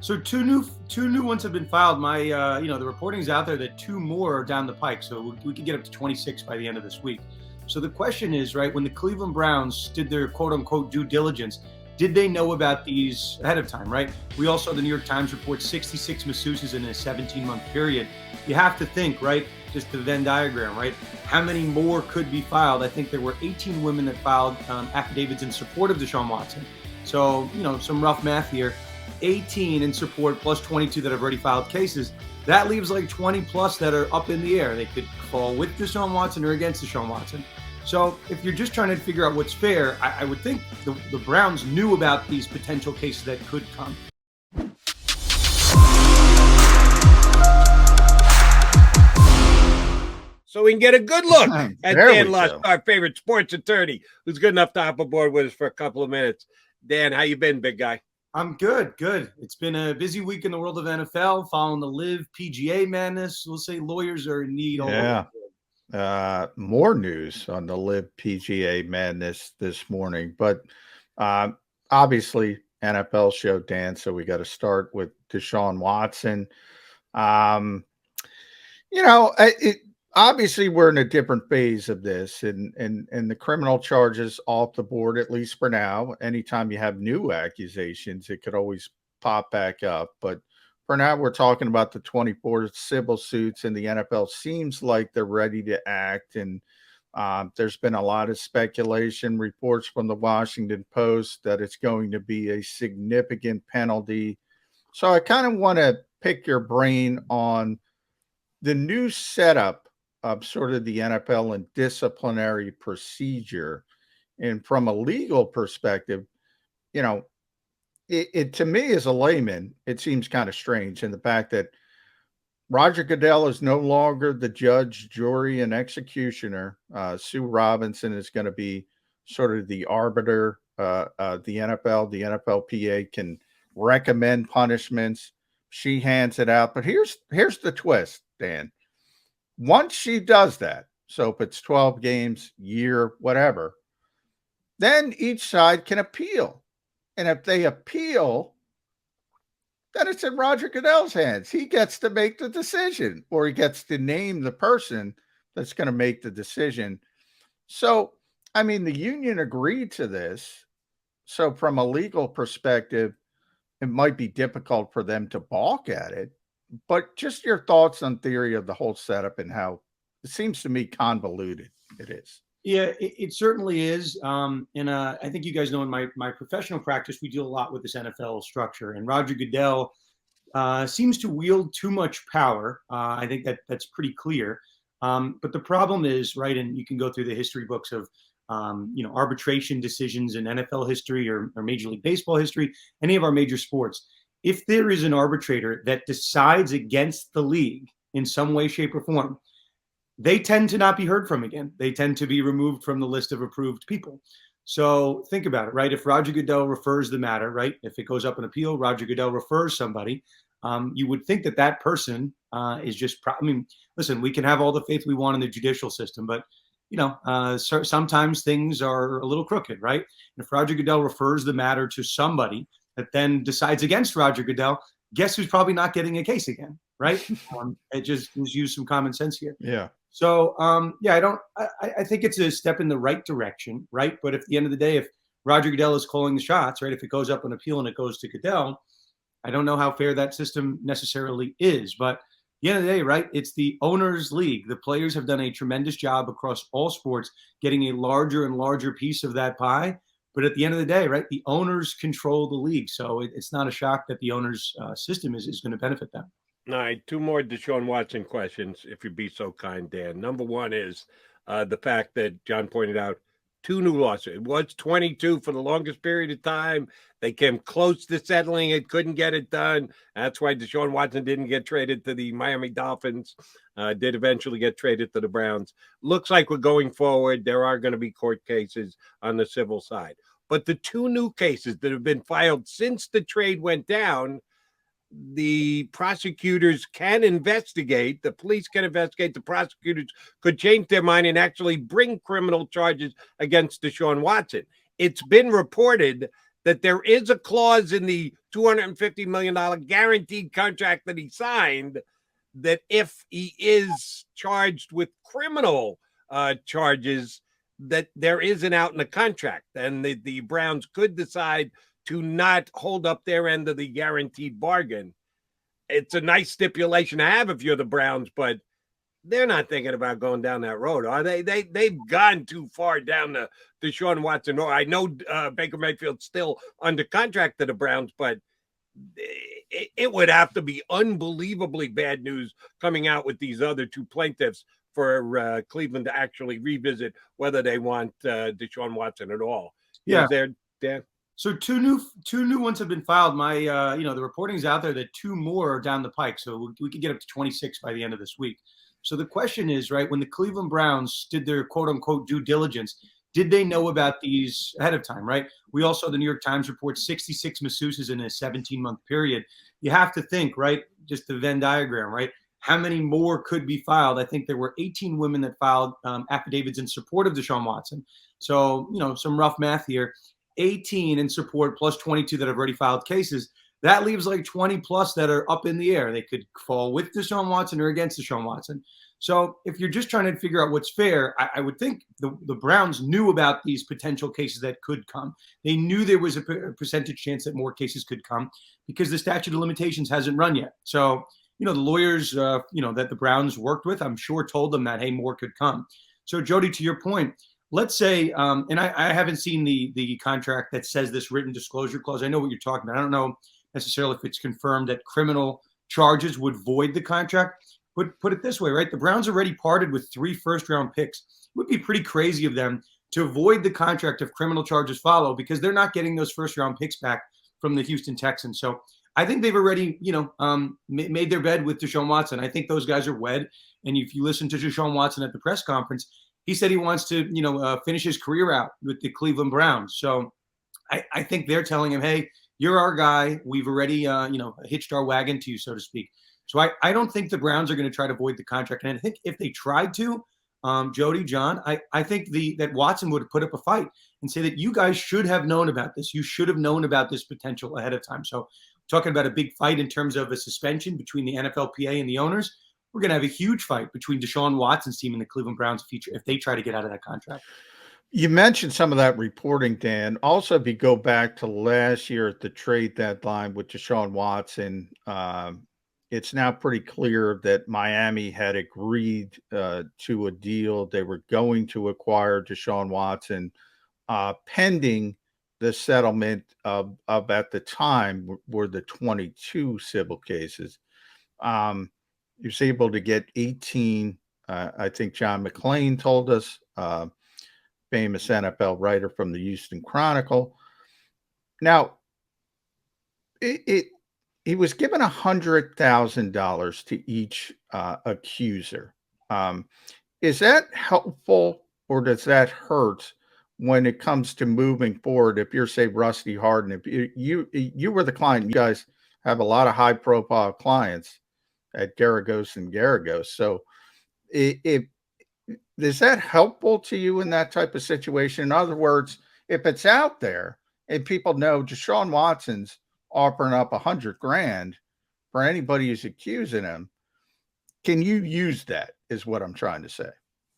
So two new ones have been filed. The reporting's out there that two more are down the pike. So we could get up to 26 by the end of this week. So the question is, right, when the Cleveland Browns did their quote unquote due diligence, did they know about these ahead of time, right? We also, the New York Times reports 66 masseuses in a 17-month period. You have to think, right, just the Venn diagram, right? How many more could be filed? I think there were 18 women that filed affidavits in support of Deshaun Watson. So, some rough math here. 18 in support plus 22 that have already filed cases. That leaves like 20 plus that are up in the air. They could fall with Deshaun Watson or against Deshaun Watson. So if you're just trying to figure out what's fair, I would think the Browns knew about these potential cases that could come. So we can get a good look at Dan Lush, our favorite sports attorney, who's good enough to hop aboard with us for a couple of minutes. Dan, how you been, big guy? I'm good. It's been a busy week in the world of NFL, following the Live PGA madness. We'll say lawyers are in need. More news on the Live PGA madness this morning, but obviously NFL show, Dan. So we got to start with Deshaun Watson. Obviously we're in a different phase of this, and the criminal charges off the board, at least for now. Anytime you have new accusations, it could always pop back up. But for now, we're talking about the 24 civil suits, and the NFL seems like they're ready to act. And there's been a lot of speculation, reports from the Washington Post that it's going to be a significant penalty. So I kind of want to pick your brain on the new setup of sort of the NFL and disciplinary procedure. And from a legal perspective, it to me as a layman, it seems kind of strange in the fact that Roger Goodell is no longer the judge, jury, and executioner. Sue Robinson is going to be sort of the arbiter. The NFLPA can recommend punishments. She hands it out. But here's the twist, Dan. Once she does that, so if it's 12 games, year, whatever, then each side can appeal. And if they appeal, then it's in Roger Goodell's hands. He gets to make the decision, or he gets to name the person that's going to make the decision. So, the union agreed to this. So from a legal perspective, it might be difficult for them to balk at it. But just your thoughts on theory of the whole setup and how it seems to me convoluted it is. Yeah, it certainly is. I think you guys know in my professional practice, we deal a lot with this NFL structure. And Roger Goodell seems to wield too much power. I think that's pretty clear. But the problem is, right, and you can go through the history books of, arbitration decisions in NFL history or Major League Baseball history, any of our major sports. If there is an arbitrator that decides against the league in some way, shape, or form, they tend to not be heard from again. They tend to be removed from the list of approved people. So think about it, right? If Roger Goodell refers the matter, right? If it goes up in appeal, Roger Goodell refers somebody, you would think that person is just, listen, we can have all the faith we want in the judicial system, but sometimes things are a little crooked, right? And if Roger Goodell refers the matter to somebody that then decides against Roger Goodell, guess who's probably not getting a case again, right? It just use some common sense here. Yeah. So, I think it's a step in the right direction, right? But at the end of the day, if Roger Goodell is calling the shots, right, if it goes up on appeal and it goes to Goodell, I don't know how fair that system necessarily is. But at the end of the day, right, it's the owners' league. The players have done a tremendous job across all sports, getting a larger and larger piece of that pie. But at the end of the day, right, the owners control the league. So it's not a shock that the owners' system is going to benefit them. All right, two more Deshaun Watson questions, if you'd be so kind, Dan. Number one is the fact that John pointed out two new lawsuits. It was 22 for the longest period of time. They came close to settling it, couldn't get it done. That's why Deshaun Watson didn't get traded to the Miami Dolphins, did eventually get traded to the Browns. Looks like we're going forward. There are going to be court cases on the civil side. But the two new cases that have been filed since the trade went down, the prosecutors can investigate, the police can investigate, the prosecutors could change their mind and actually bring criminal charges against Deshaun Watson. It's been reported that there is a clause in the $250 million guaranteed contract that he signed, that if he is charged with criminal charges, that there is an out in the contract, and the Browns could decide to not hold up their end of the guaranteed bargain. It's a nice stipulation to have if you're the Browns, but they're not thinking about going down that road, are they? They've gone too far down the Deshaun Watson road. I know Baker Mayfield's still under contract to the Browns, but it would have to be unbelievably bad news coming out with these other two plaintiffs for Cleveland to actually revisit whether they want Deshaun Watson at all. Yeah. Is there, Dan? So two new ones have been filed. My the reporting is out there that two more are down the pike. So we could get up to 26 by the end of this week. So the question is, right, when the Cleveland Browns did their quote unquote due diligence, did they know about these ahead of time, right? We also saw the New York Times report 66 masseuses in a 17-month period. You have to think, right, just the Venn diagram, right? How many more could be filed? I think there were 18 women that filed affidavits in support of Deshaun Watson. So, some rough math here. 18 in support plus 22 that have already filed cases. That leaves like 20 plus that are up in the air. They could fall with Deshaun Watson or against Deshaun Watson. So if you're just trying to figure out what's fair, I would think the Browns knew about these potential cases that could come. They knew there was a percentage chance that more cases could come because the statute of limitations hasn't run yet. So, the lawyers, that the Browns worked with, I'm sure told them that, hey, more could come. So Jody, to your point, let's say, and I haven't seen the contract that says this written disclosure clause. I know what you're talking about. I don't know necessarily if it's confirmed that criminal charges would void the contract. But put it this way, right? The Browns already parted with 3 first-round picks. It would be pretty crazy of them to avoid the contract if criminal charges follow because they're not getting those first-round picks back from the Houston Texans. So I think they've already, made their bed with Deshaun Watson. I think those guys are wed. And if you listen to Deshaun Watson at the press conference, he said he wants to, finish his career out with the Cleveland Browns. So I think they're telling him, hey, you're our guy. We've already, hitched our wagon to you, so to speak. So I don't think the Browns are going to try to void the contract. And I think if they tried to, Jody, John, I think that Watson would put up a fight and say that you guys should have known about this. You should have known about this potential ahead of time. So talking about a big fight in terms of a suspension between the NFLPA and the owners, we're going to have a huge fight between Deshaun Watson's team and the Cleveland Browns future if they try to get out of that contract. You mentioned some of that reporting, Dan. Also, if you go back to last year at the trade deadline with Deshaun Watson, it's now pretty clear that Miami had agreed to a deal. They were going to acquire Deshaun Watson pending the settlement of at the time were the 22 civil cases. He was able to get 18. I think John McClain told us, famous NFL writer from the Houston Chronicle. Now, he was given $100,000 to each accuser. Is that helpful or does that hurt when it comes to moving forward? If you're, say, Rusty Hardin, if you were the client, you guys have a lot of high profile clients at Garagos and Garagos. So is that helpful to you in that type of situation? In other words, if it's out there and people know Deshaun Watson's offering up $100,000 for anybody who's accusing him, can you use that is what I'm trying to say.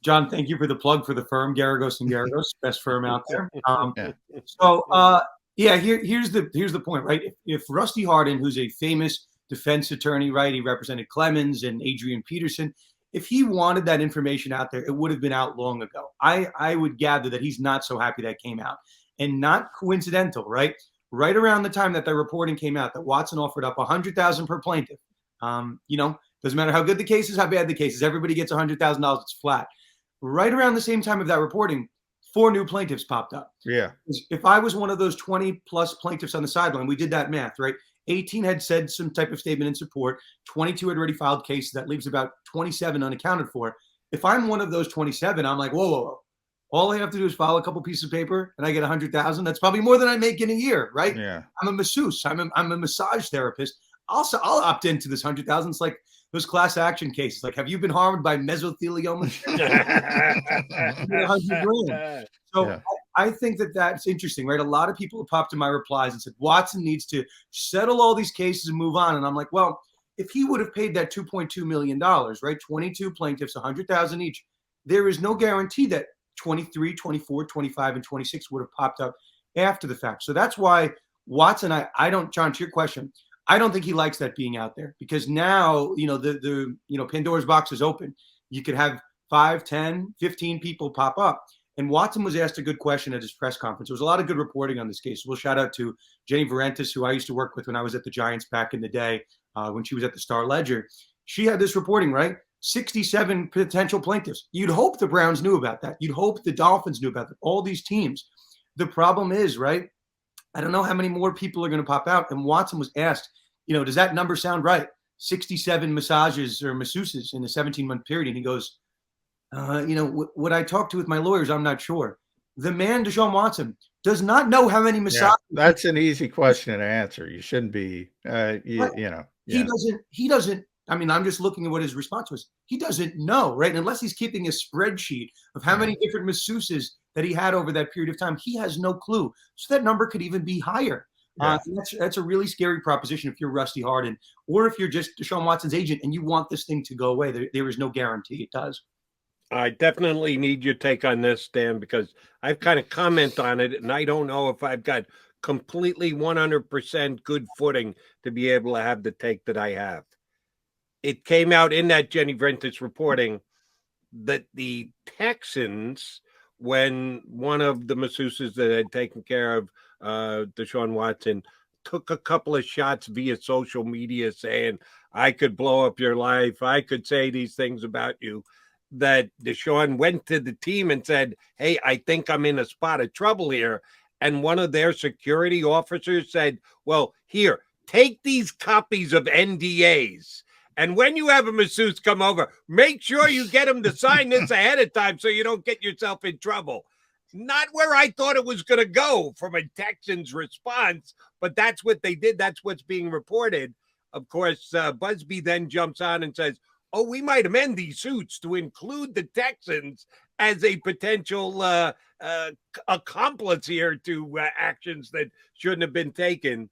John, thank you for the plug for the firm, Garagos and Garagos, best firm out there. Here's the point, right? If Rusty Hardin, who's a famous defense attorney, right? He represented Clemens and Adrian Peterson. If he wanted that information out there, it would have been out long ago. I would gather that he's not so happy that came out. And not coincidental, right? Right around the time that the reporting came out that Watson offered up $100,000 per plaintiff. Doesn't matter how good the case is, how bad the case is. Everybody gets $100,000. It's flat. Right around the same time of that reporting, 4 new plaintiffs popped up. Yeah. If I was one of those 20 plus plaintiffs on the sideline, we did that math, right? 18 had said some type of statement in support. 22 had already filed cases. That leaves about 27 unaccounted for. If I'm one of those 27, I'm like, whoa. All I have to do is file a couple pieces of paper and I get $100,000. That's probably more than I make in a year, right? Yeah. I'm a masseuse. I'm a massage therapist. I'll opt into this $100,000. It's like those class action cases. Like, have you been harmed by mesothelioma? $100,000. So I think that that's interesting, right? A lot of people have popped in my replies and said Watson needs to settle all these cases and move on. And I'm like, well, if he would have paid that $2.2 million, right? 22 plaintiffs, 100,000 each, there is no guarantee that 23, 24, 25, and 26 would have popped up after the fact. So that's why Watson, I don't, John, to your question, I don't think he likes that being out there, because now, the Pandora's box is open. You could have 5, 10, 15 people pop up. And Watson was asked a good question at his press conference. There was a lot of good reporting on this case. We'll shout out to Jenny Varentis, who I used to work with when I was at the Giants back in the day, when she was at the Star Ledger. She had this reporting, right? 67 potential plaintiffs. You'd hope the Browns knew about that. You'd hope the Dolphins knew about that. All these teams. The problem is, right, I don't know how many more people are going to pop out. And Watson was asked, does that number sound right? 67 massages or masseuses in a 17-month period. And he goes, what I talked to with my lawyers, I'm not sure. The man, Deshaun Watson, does not know how many massages. Yeah, that's an easy question to answer. You shouldn't be, Yeah. He doesn't. I mean, I'm just looking at what his response was. He doesn't know, right? Unless he's keeping a spreadsheet of how many different masseuses that he had over that period of time. He has no clue. So that number could even be higher. Yeah. That's a really scary proposition if you're Rusty Hardin, or if you're just Deshaun Watson's agent and you want this thing to go away. There is no guarantee it does. I definitely need your take on this, Dan, because I've kind of commented on it, and I don't know if I've got completely 100% good footing to be able to have the take that I have. It came out in that Jenny Varentis reporting that the Texans, when one of the masseuses that had taken care of Deshaun Watson took a couple of shots via social media saying, I could blow up your life, I could say these things about you, that Deshaun went to the team and said, hey, I think I'm in a spot of trouble here. And one of their security officers said, well, here, take these copies of NDAs. And when you have a masseuse come over, make sure you get him to sign this ahead of time so you don't get yourself in trouble. Not where I thought it was going to go from a Texans response, but that's what they did. That's what's being reported. Of course, Busby then jumps on and says, oh, we might amend these suits to include the Texans as a potential accomplice here to actions that shouldn't have been taken.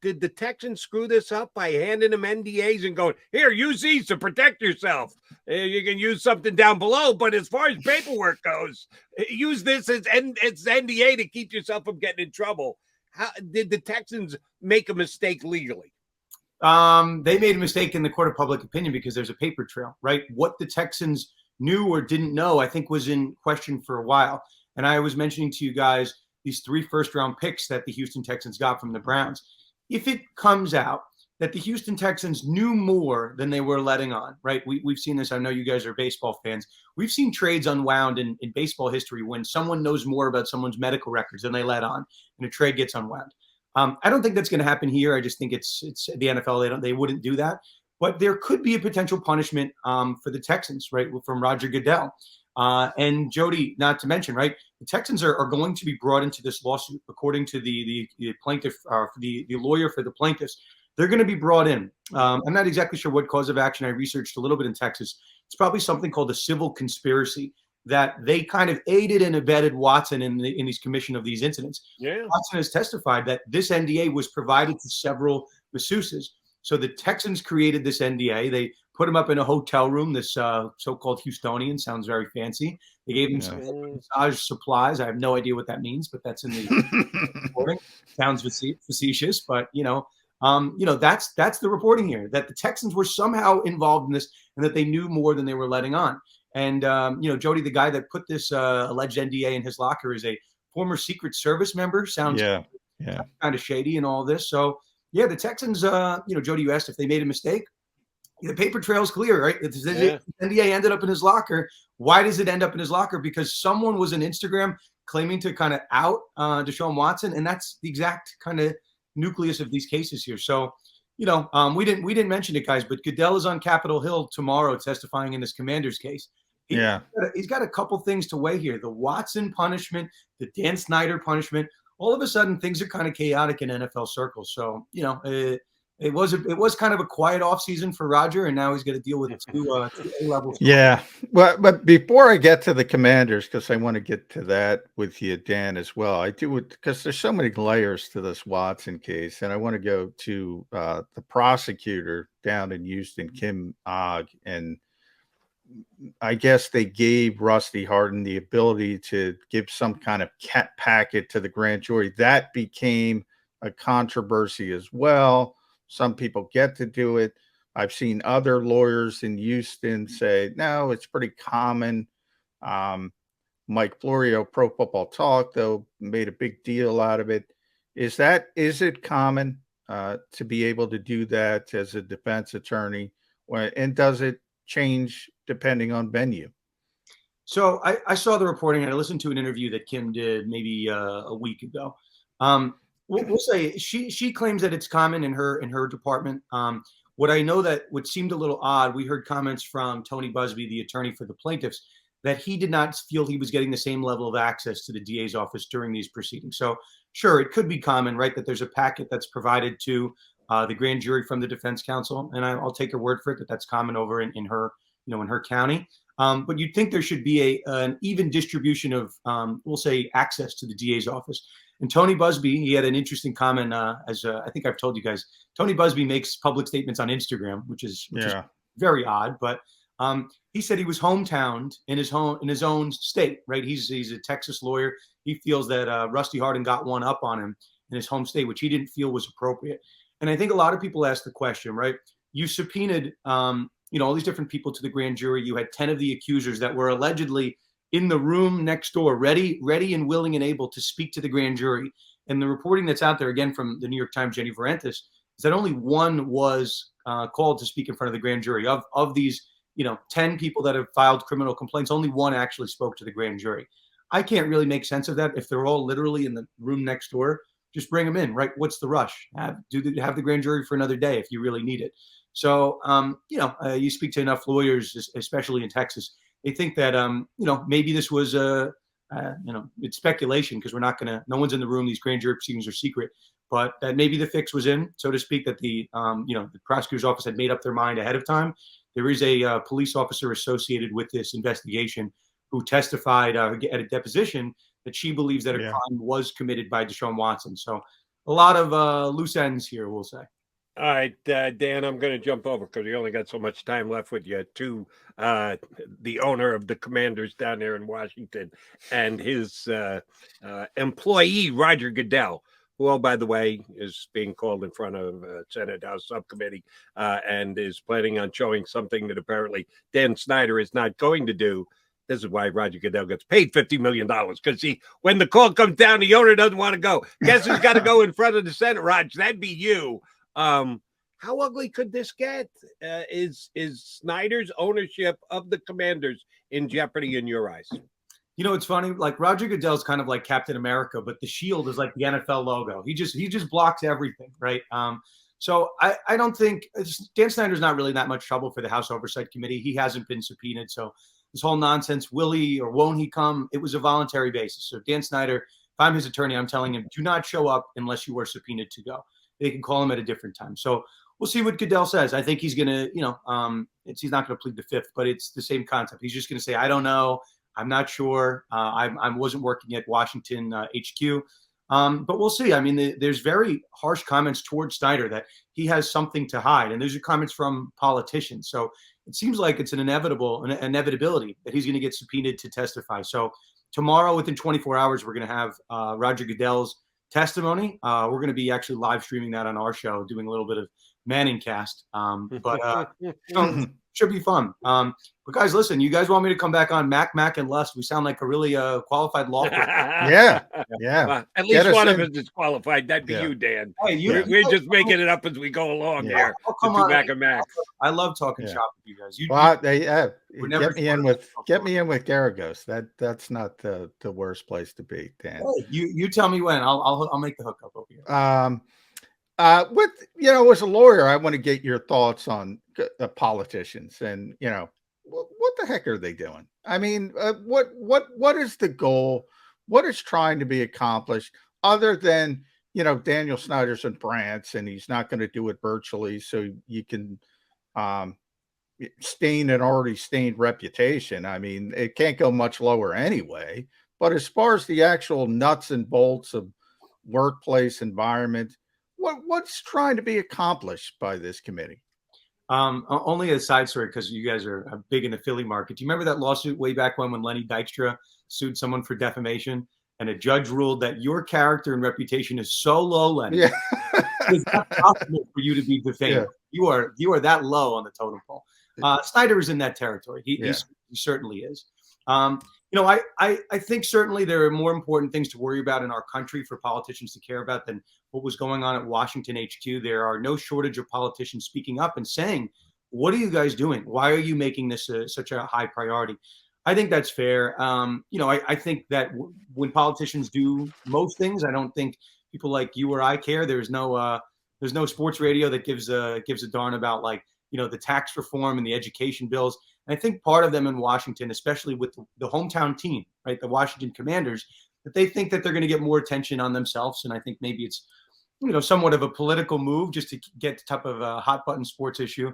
Did the Texans screw this up by handing them NDAs and going, here, use these to protect yourself? You can use something down below, but as far as paperwork goes, use this as NDA to keep yourself from getting in trouble. How did the Texans make a mistake legally? They made a mistake in the court of public opinion because there's a paper trail, right? What the Texans knew or didn't know, I think, was in question for a while. And I was mentioning to you guys these 3 first-round picks that the Houston Texans got from the Browns. If it comes out that the Houston Texans knew more than they were letting on, right? We've seen this. I know you guys are baseball fans. We've seen trades unwound in baseball history when someone knows more about someone's medical records than they let on, and a trade gets unwound. I don't think that's going to happen here. I just think it's the NFL. They wouldn't do that. But there could be a potential punishment for the Texans, right, from Roger Goodell. And Jody, not to mention, right, the Texans are going to be brought into this lawsuit, according to the plaintiff, the lawyer for the plaintiffs. They're going to be brought in. I'm not exactly sure what cause of action. I researched a little bit in Texas. It's probably something called a civil conspiracy, that they kind of aided and abetted Watson in these commission of these incidents. Yeah. Watson has testified that this NDA was provided to several masseuses. So the Texans created this NDA. They put him up in a hotel room, this so-called Houstonian, sounds very fancy. They gave him some massage supplies. I have no idea what that means, but that's in the reporting. Sounds facetious, but that's the reporting here, that the Texans were somehow involved in this and that they knew more than they were letting on. And, Jody, the guy that put this alleged NDA in his locker is a former Secret Service member. Sounds kind of shady and all this. So, yeah, the Texans, Jody, you asked if they made a mistake. The paper trail is clear, right? The NDA ended up in his locker. Why does it end up in his locker? Because someone was on Instagram claiming to kind of out Deshaun Watson, and that's the exact kind of nucleus of these cases here. So, we didn't mention it, guys, but Goodell is on Capitol Hill tomorrow testifying in this Commander's case. He's got a couple things to weigh here. The Watson punishment, the Dan Snyder punishment. All of a sudden, things are kind of chaotic in NFL circles. So, it was kind of a quiet off season for Roger, and now he's got to deal with two A-levels. Yeah. Well, but before I get to the Commanders, because I want to get to that with you, Dan, as well. I do, because there's so many layers to this Watson case, and I want to go to the prosecutor down in Houston, Kim Ogg, and I guess they gave Rusty Hardin the ability to give some kind of cat packet to the grand jury. That became a controversy as well. Some people get to do it. I've seen other lawyers in Houston say, no, it's pretty common. Mike Florio, Pro Football Talk, though, made a big deal out of it. Is it common to be able to do that as a defense attorney? And does it change depending on venue? So I saw the reporting, and I listened to an interview that Kim did maybe a week ago. We'll say she claims that it's common in her department. What I know that what seemed a little odd, we heard comments from Tony Busby, the attorney for the plaintiffs, that he did not feel he was getting the same level of access to the DA's office during these proceedings. So sure, it could be common, right, that there's a packet that's provided to the grand jury from the defense counsel, and I'll take her word for it that's common over in her, in her county. But you'd think there should be an even distribution of, we'll say, access to the DA's office. And Tony Busby, he had an interesting comment, I think I've told you guys, Tony Busby makes public statements on Instagram, which is very odd. But he said he was hometowned in his own state, right? He's a Texas lawyer. He feels that Rusty Hardin got one up on him in his home state, which he didn't feel was appropriate. And I think a lot of people ask the question, right? You subpoenaed, all these different people to the grand jury. You had 10 of the accusers that were allegedly in the room next door, ready and willing and able to speak to the grand jury. And the reporting that's out there, again, from the New York Times, Jenny Varentis, is that only one was called to speak in front of the grand jury. Of these, 10 people that have filed criminal complaints, only one actually spoke to the grand jury. I can't really make sense of that. If they're all literally in the room next door, just bring them in, right? What's the rush? Have the grand jury for another day if you really need it. So, you speak to enough lawyers, especially in Texas, they think that, maybe this was it's speculation because no one's in the room. These grand jury proceedings are secret, but that maybe the fix was in, so to speak, that the prosecutor's office had made up their mind ahead of time. There is a police officer associated with this investigation who testified at a deposition that she believes that a crime was committed by Deshaun Watson. So a lot of loose ends here, we'll say. All right, Dan, I'm going to jump over because we only got so much time left with you to the owner of the Commanders down there in Washington and his employee, Roger Goodell, who, oh, by the way, is being called in front of Senate House Subcommittee and is planning on showing something that apparently Dan Snyder is not going to do. This is why Roger Goodell gets paid $50 million, because when the call comes down, the owner doesn't want to go. Guess who's got to go in front of the Senate, Raj? That'd be you. How ugly could this get? Is Snyder's ownership of the Commanders in jeopardy in your eyes? It's funny. Like Roger Goodell's kind of like Captain America, but the shield is like the NFL logo. He just blocks everything, right? So I don't think Dan Snyder's not really that much trouble for the House Oversight Committee. He hasn't been subpoenaed, so this whole nonsense, will he or won't he come? It was a voluntary basis. So Dan Snyder, if I'm his attorney, I'm telling him, do not show up unless you are subpoenaed to go. They can call him at a different time. So we'll see what Goodell says. I think he's going to, he's not going to plead the fifth, but it's the same concept. He's just going to say, I don't know. I'm not sure. I wasn't working at Washington HQ. But we'll see. I mean, there's very harsh comments towards Snyder that he has something to hide. And those are comments from politicians. So it seems like it's an inevitability that he's going to get subpoenaed to testify. So tomorrow, within 24 hours, we're going to have Roger Goodell's testimony. We're going to be actually live streaming that on our show, doing a little bit of Manning cast. But should be fun. But guys, listen, you guys want me to come back on Mac, and Lust? We sound like a really qualified law firm. Yeah. At least one of us is qualified. That'd be you, Dan. Hey, we're just making it up as we go along here. Come on, Mac and Mac. I love talking shop with you guys. Get me in with Garagos. That's not the worst place to be, Dan. Hey, you tell me when. I'll make the hookup over here. As a lawyer, I want to get your thoughts on politicians and, what the heck are they doing? I mean, what is the goal? What is trying to be accomplished other than Daniel Snyder's in France and he's not going to do it virtually. So you can stain an already stained reputation. I mean, it can't go much lower anyway. But as far as the actual nuts and bolts of workplace environment, what's trying to be accomplished by this committee? Only a side story, because you guys are big in the Philly market. Do you remember that lawsuit way back when Lenny Dykstra sued someone for defamation, and a judge ruled that your character and reputation is so low, Lenny, Yeah. it's not possible for you to be defamed. Yeah. You are that low on the totem pole. Snyder is in that territory. He certainly is. I think certainly there are more important things to worry about in our country for politicians to care about than what was going on at Washington HQ. There are no shortage of politicians speaking up and saying, what are you guys doing? Why are you making this such a high priority? I think that's fair. I think that when politicians do most things, I don't think people like you or I care. There's no sports radio that gives a darn about the tax reform and the education bills. And I think part of them in Washington, especially with the hometown team, right, the Washington Commanders, that they think that they're going to get more attention on themselves. And I think maybe it's, somewhat of a political move just to get the type of a hot button sports issue.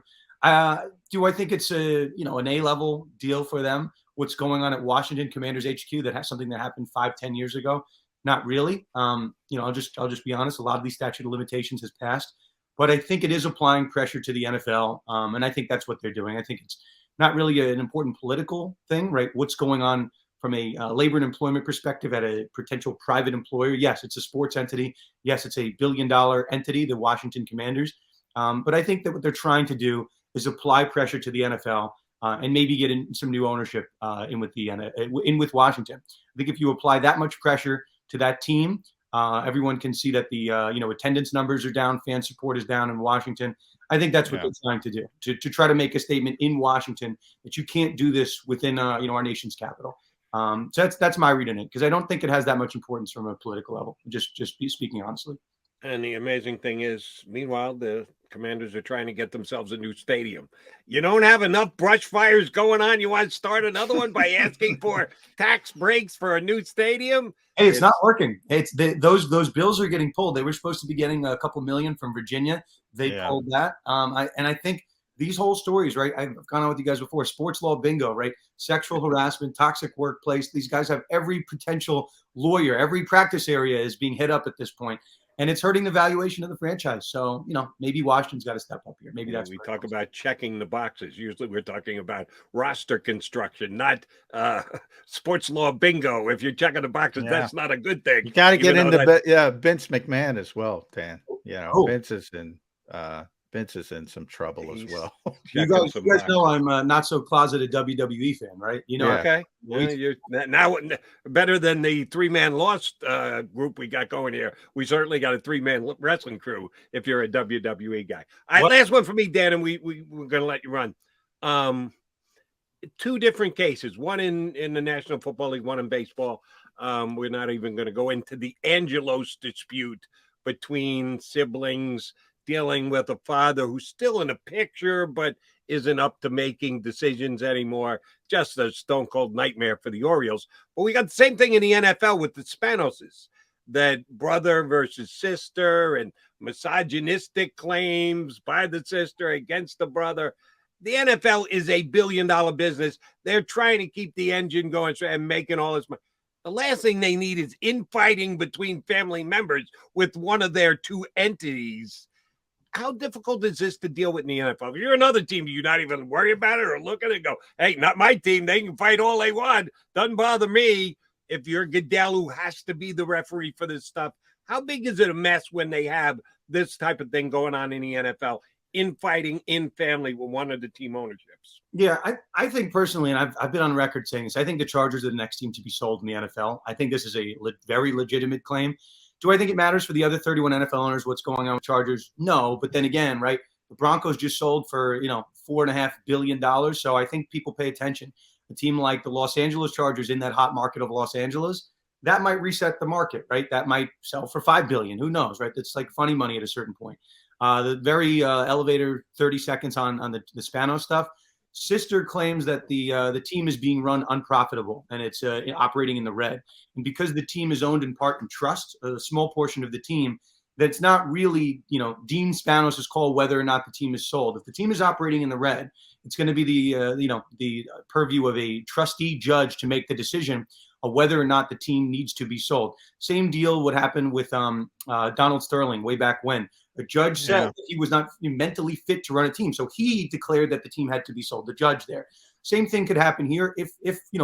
Do I think it's an A-level deal for them? What's going on at Washington Commanders HQ that has something that happened 5-10 years ago? Not really. I'll just be honest. A lot of these statute of limitations has passed, but I think it is applying pressure to the NFL. And I think that's what they're doing. I think it's not really an important political thing, right? What's going on from a labor and employment perspective at a potential private employer? Yes, it's a sports entity. Yes, it's a billion-dollar entity, the Washington Commanders. But I think that what they're trying to do is apply pressure to the NFL and maybe get in some new ownership in with Washington. I think if you apply that much pressure to that team, everyone can see that the attendance numbers are down, fan support is down in Washington. I think that's what they're trying to do, to try to make a statement in Washington that you can't do this within our nation's capital. So that's my read on it, because I don't think it has that much importance from a political level. Just speaking honestly. And the amazing thing is, meanwhile, the Commanders are trying to get themselves a new stadium. You don't have enough brush fires going on. You want to start another one by asking for tax breaks for a new stadium? Hey, it's not working. It's those bills are getting pulled. They were supposed to be getting a couple million from Virginia. They pulled that. I think these whole stories, right? I've gone on with you guys before. Sports law bingo, right? Sexual harassment, toxic workplace. These guys have every potential lawyer, every practice area is being hit up at this point. And it's hurting the valuation of the franchise. So, maybe Washington's got to step up here. Maybe that's we talk about checking the boxes. Usually we're talking about roster construction, not sports law bingo. If you're checking the boxes, that's not a good thing. You got to get into Vince McMahon as well, Dan. Vince is in some trouble as well. You guys know I'm not so closeted WWE fan, right? Okay. You're now better than the 3-man lost group we got going here. We certainly got a 3-man wrestling crew if you're a WWE guy. Last one for me, Dan, and we're going to let you run. 2 different cases, one in the National Football League, one in baseball. We're not even going to go into the Angelos dispute between siblings dealing with a father who's still in the picture but isn't up to making decisions anymore. Just a stone cold nightmare for the Orioles. But we got the same thing in the NFL with the Spanoses, that brother versus sister and misogynistic claims by the sister against the brother. The NFL is a billion-dollar business. They're trying to keep the engine going and making all this money. The last thing they need is infighting between family members with one of their 2 entities. How difficult is this to deal with in the NFL? If you're another team, do you not even worry about it or look at it and go, hey, not my team. They can fight all they want. Doesn't bother me. If you're Goodell, who has to be the referee for this stuff, how big is it a mess when they have this type of thing going on in the NFL, infighting in family with one of the team ownerships? Yeah, I think personally, and I've been on record saying this, I think the Chargers are the next team to be sold in the NFL. I think this is a very legitimate claim. Do I think it matters for the other 31 NFL owners what's going on with Chargers? No, but then again, right, the Broncos just sold for $4.5 billion. So I think people pay attention. A team like the Los Angeles Chargers in that hot market of Los Angeles, that might reset the market, right? That might sell for $5 billion. Who knows, right? That's like funny money at a certain point. The very elevator 30 seconds on the Spanos stuff. Synder claims that the team is being run unprofitable and it's operating in the red. And because the team is owned in part in trust, a small portion of the team, that's not really, Dean Spanos' call whether or not the team is sold. If the team is operating in the red, it's going to be the purview of a trustee judge to make the decision of whether or not the team needs to be sold. Same deal would happen with Donald Sterling way back when. A judge said that he was not mentally fit to run a team, so he declared that the team had to be sold. The judge there. Same thing could happen here if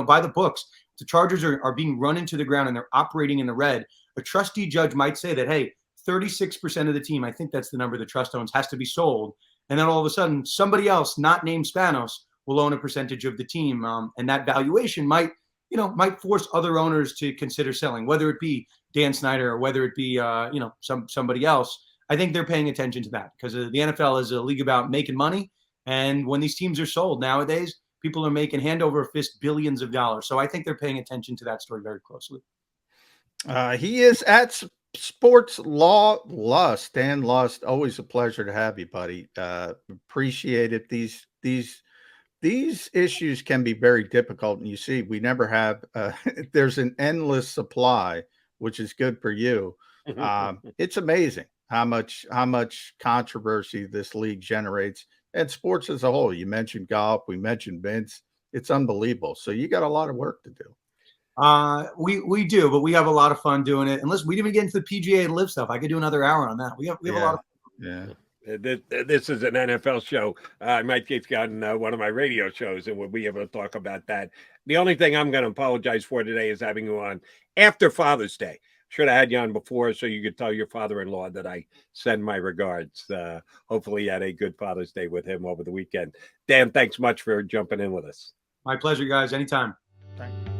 by the books, the Chargers are being run into the ground and they're operating in the red. A trustee judge might say that, hey, 36% of the team, I think that's the number the trust owns, has to be sold. And then all of a sudden, somebody else, not named Spanos, will own a percentage of the team. And that valuation might force other owners to consider selling, whether it be Dan Snyder or whether it be, somebody else. I think they're paying attention to that because the NFL is a league about making money. And when these teams are sold nowadays, people are making hand over fist billions of dollars. So I think they're paying attention to that story very closely. He is at Sports Law Lust. Dan Lust, always a pleasure to have you, buddy. Appreciate it. These issues can be very difficult, and you see, we never have. There's an endless supply, which is good for you. It's amazing how much controversy this league generates, and sports as a whole. You mentioned golf, we mentioned Vince. It's unbelievable. So you got a lot of work to do. We do, but we have a lot of fun doing it. Unless we didn't even get into the PGA and live stuff, I could do another hour on that. We have a lot of fun. Yeah. This is an NFL show. I might get you on one of my radio shows and we'll be able to talk about that. The only thing I'm going to apologize for today is having you on after Father's Day. Should have had you on before so you could tell your father-in-law that I send my regards. Hopefully you had a good Father's Day with him over the weekend. Dan, thanks much for jumping in with us. My pleasure, guys. Anytime. Thank you.